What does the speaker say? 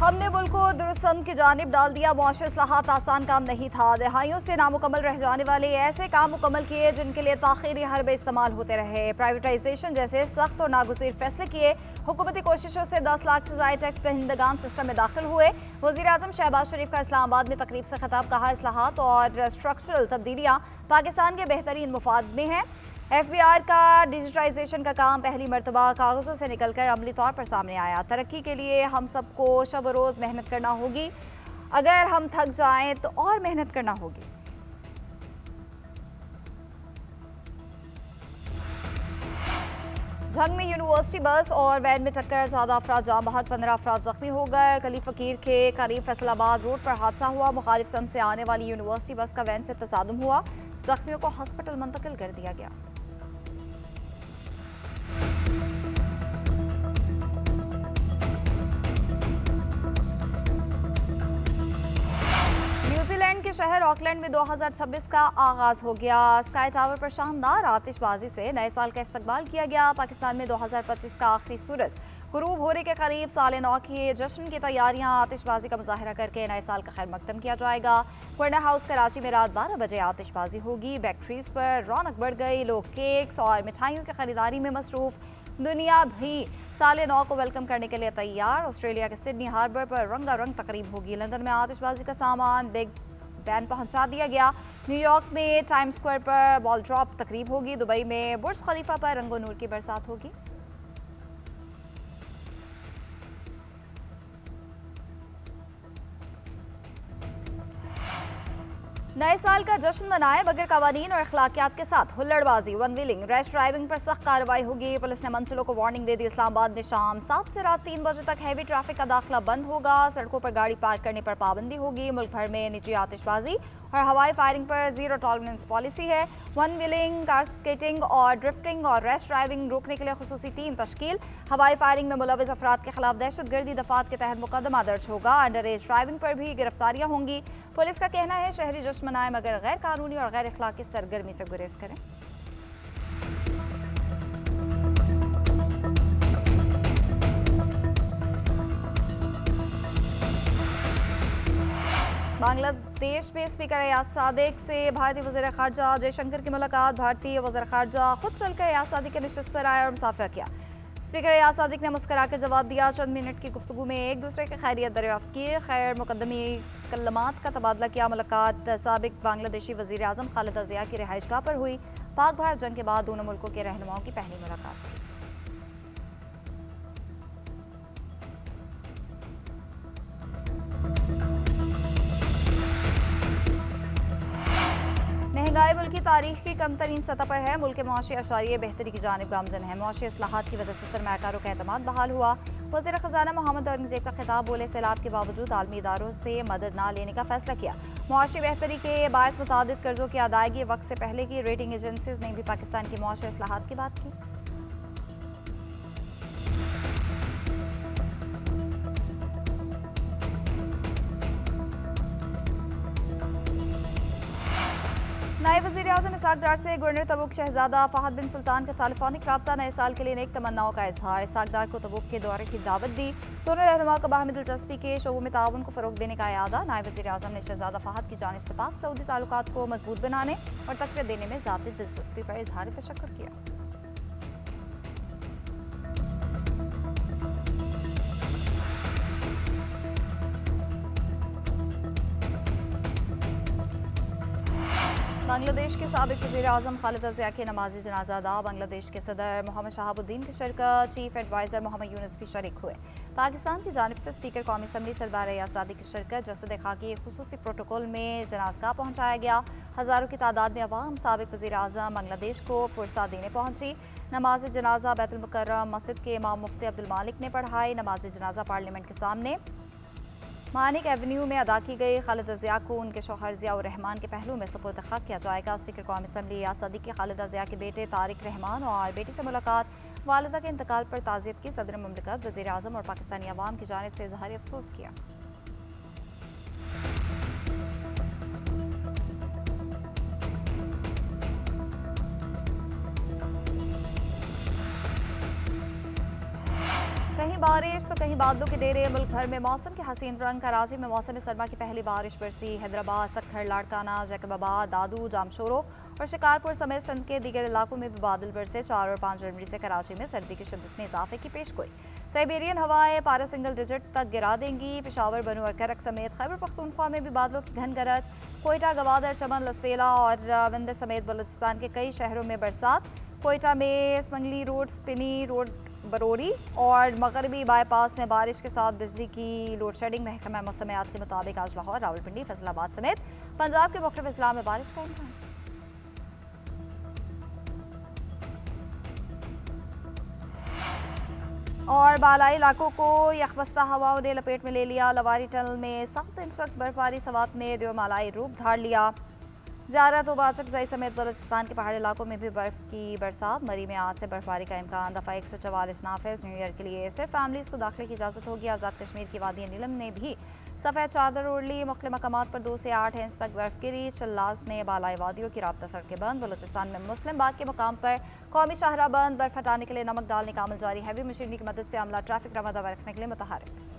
हमने मुल्क को दुरुस्तम की जानिब डाल दिया। मुआशी इस्लाहात आसान काम नहीं था। दहाइयों से नामुकम्मल रह जाने वाले ऐसे काम मुकम्मल किए जिनके लिए ताखीरी हरबे इस्तेमाल होते रहे। प्राइवेटाइजेशन जैसे सख्त और नागुज़ीर फैसले किए। हुकूमती कोशिशों से 10 लाख से ज़ायद टैक्स दहिंदगान सिस्टम में दाखिल हुए। वज़ीर-ए-आज़म शहबाज शरीफ का इस्लामाबाद में तकरीब से खिताब। कहा, इस्लाहात और स्ट्रक्चरल तब्दीलियाँ पाकिस्तान के बेहतरीन मुफाद में हैं। FBR का डिजिटाइजेशन का काम पहली मरतबा कागज़ों से निकलकर अमली तौर पर सामने आया। तरक्की के लिए हम सबको शब रोज़ मेहनत करना होगी। अगर हम थक जाएं तो और मेहनत करना होगी। जंग में यूनिवर्सिटी बस और वैन में टक्कर, 14 अफराद जाम बहक, 15 अफराद जख्मी हो गए। कली फकीर के करीब फैसलाबाद रोड पर हादसा हुआ। मुखालिफ सम से आने वाली यूनिवर्सिटी बस का वैन से तसादुम हुआ। जख्मियों को हॉस्पिटल मुंतकिल कर दिया गया। न्यूजीलैंड के शहर ऑकलैंड में 2026 का आगाज हो गया। स्काई टावर पर शानदार आतिशबाजी से नए साल का इस्तकबाल किया गया। पाकिस्तान में 2025 का आखिरी सूरज गुरूब होने के करीब साल नौ की जश्न की तैयारियां आतिशबाजी का मुजाहरा करके नए साल का खैर मकदम किया जाएगा। क्वेंडा हाउस कराची में रात 12 बजे आतिशबाजी होगी। बैकट्रीज पर रौनक बढ़ गई। लोग केक्स और मिठाइयों की खरीदारी में मसरूफ। दुनिया भी साल नौ को वेलकम करने के लिए तैयार। ऑस्ट्रेलिया के सिडनी हार्बर पर रंगारंग तकरीब होगी। लंदन में आतिशबाजी का सामान बिग बैन पहुंचा दिया गया। न्यूयॉर्क में टाइम स्क्वायर पर बॉल ड्रॉप तकरीब होगी। दुबई में बुर्ज खलीफा पर रंगो नूर की बरसात होगी। नए साल का जश्न मनाए बगैर कवानीन और अखलाकियात के साथ हुल्लड़बाजी, वन व्हीलिंग, रैश ड्राइविंग पर सख्त कार्रवाई होगी। पुलिस ने मंचलों को वार्निंग दे दी। इस्लामाबाद में शाम 7 से रात 3 बजे तक हैवी ट्रैफिक का दाखिला बंद होगा। सड़कों पर गाड़ी पार्क करने पर पाबंदी होगी। मुल्क भर में निजी आतिशबाजी और हवाई फायरिंग पर जीरो टॉलरेंस पॉलिसी है। वन व्हीलिंग, कार स्केटिंग और ड्रिफ्टिंग और रैश ड्राइविंग रोकने के लिए खुसूसी टीम तश्कील। हवाई फायरिंग में मुलविस अफराद के खिलाफ दहशतगर्दी दफात के तहत मुकदमा दर्ज होगा। अंडर एज ड्राइविंग पर भी गिरफ्तारियां होंगी। पुलिस का कहना है शहरी जश्न मनाए मगर गैर कानूनी और गैर अखलाकी सरगर्मी से गुरेज करें। बांग्लादेश में स्पीकर एयाज सादिक से भारतीय वज़ीर ख़ारजा जयशंकर की मुलाकात। भारतीय वज़ीर ख़ारजा खुद चलकर एयाज सादिक के नशिस्त पर आए और मुसाफिरा किया। स्पीकर एयाज सादिक ने मुस्कुराकर जवाब दिया। चंद मिनट की गुफ्तगू में एक दूसरे की खैरियत दरियाफ्त की। खैर मुकदमी कलमात का तबादला किया। मुलाकात साबिक बांग्लादेशी वज़ीर आज़म खालिदा ज़िया की रिहाइशगाह पर हुई। पाक भारत जंग के बाद दोनों मुल्कों के रहनुमाओं की पहली मुलाकात थी। महंगाई मुल्क की तारीख की कम तरीन सतह पर है। मुल्क के मुआशी अशारिये बेहतरी की जानिब गामजन है। मुआशी इस्लाहात की वजह से सरमायाकारों का एतमाद बहाल हुआ। वज़ीर ख़ज़ाना मोहम्मद औरंगज़ेब का खिताब। बोले, सैलाब के बावजूद आलमी इदारों से मदद न लेने का फैसला किया। मुआशी बेहतरी के बायस मुतादिद कर्जों की अदायगी वक्त से पहले की। रेटिंग एजेंसीज ने भी पाकिस्तान की मुआशी इस्लाहात की बात की। नायब वज़ीर आज़म इसहाक डार से गवर्नर तबुक शहजादा फहद बिन सुल्तान का टेलीफोनिक रब्ता। नए साल के लिए नेक तमन्नाओं का इजहार। इसहाक डार को तबुक के दौरे की दावत दी। दोनों रहनुमाओं को बाहमी दिलचस्पी के शोबों में ताउन को फ़रोग़ देने का इरादा। नायब वज़ीर आज़म ने शहजादा फहद की जानिब से पाक सऊदी ताल्लुकात को मजबूत बनाने और तक़वियत देने में ज़ाती दिलचस्पी पर इजहार तशक्कुर किया। बांग्लादेश के साबिक वज़ीर आज़म खालिदा ज़िया के नमाजी जनाज़ा अदा। बांग्लादेश के सदर मोहम्मद शहाबुद्दीन की शिरकत। चीफ एडवाइज़र मोहम्मद यूनुस भी शरीक हुए। पाकिस्तान की जानिब से स्पीकर कौमी असम्बली सरदार एयाज सादिक की शिरकत। जसद खाकी खुसूसी प्रोटोकॉल में जनाज़गाह पहुँचाया गया। हज़ारों की तादाद में अवाम साबिक वज़ीर आज़म बांग्लादेश को पुरसा देने पहुँची। नमाज जनाज़ा बैतुल मुकर्रम मस्जिद के इमाम मुफ्ती अब्दुल मालिक ने पढ़ाई। नमाज जनाज़ा पार्लियामेंट के सामने मानिक एवेन्यू में अदा की गई। खालिदा ज़िया को उनके शौहर ज़िया उर रहमान के पहलू में सुपुर्द खाक किया जाएगा। स्पीकर कौमी असम्बली एयाज सादिक की खालिदा ज़िया के बेटे तारिक रहमान और बेटी से मुलाकात। वालिदा के इंतकाल पर ताज़ियत की। सदर मुमलिकत, वज़ीर आज़म और पाकिस्तानी अवाम की जानिब से इज़हार अफसोस किया। कहीं बारिश तो कहीं बादलों के डेरे। मुल्क भर में मौसम के हसीन रंग। कराची में मौसम सरमा की पहली बारिश बरसी। हैदराबाद, सक्खर, लाड़काना, जैकबाबाद, दादू, जामशोरो और शिकारपुर समेत सिंध के दीगर इलाकों में भी बादल बरसे। 4 और 5 जनवरी से कराची में सर्दी की शिद्दत में इजाफे की पेशगोई। साइबेरियन हवाएं पारा सिंगल डिजिट तक गिरा देंगी। पेशावर, बनू और करक समेत खैबर पख्तूनख्वा में भी बादलों की घन गरज। कोयटा, गवादर, चमन, लसफेला और विंध्य समेत बलूचिस्तान के कई शहरों में बरसात। कोयटा में स्मंगली रोड, स्पिनी रोड, बरोरी और मगरबी बाईपास में बारिश के साथ बिजली की लोड शेडिंग। महकमा मौसमियात के मुताबिक आज लाहौर, रावलपिंडी, फैसलाबाद समेत पंजाब के मुख्तलिफ अजला में बारिश का इम्कान। और बालाई इलाकों को यखबस्ता हवाओं ने लपेट में ले लिया। लवारी टनल में 7 इंच तक बर्फबारी, सवात में देवमालाई रूप धार लिया। ज़ियारत व बाचकजाई समेत बलूचिस्तान के पहाड़ी इलाकों में भी बर्फ की बरसात। मरी में आज से बर्फबारी का इम्कान। दफ़ा 144 नाफिज। न्यू ईयर के लिए सिर्फ फैमिलीज को दाखिले की इजाज़त होगी। आज़ाद कश्मीर की वादी नीलम ने भी सफ़ेद चादर ओढ़ ली। मुख्तलिफ मकामात पर 2 से 8 इंच तक बर्फ गिरी। चल्लास में बालाई वादियों की राब्ता सड़कें बंद। बलूचिस्तान में मुस्लिम बाग के मुकाम पर कौमी शाहरा बंद। बर्फ हटाने के लिए नमक डालने का अमल जारी। हैवी मशीनरी की मदद से अमला ट्रैफिक रवादावा रखने के लिए मुतहरिक।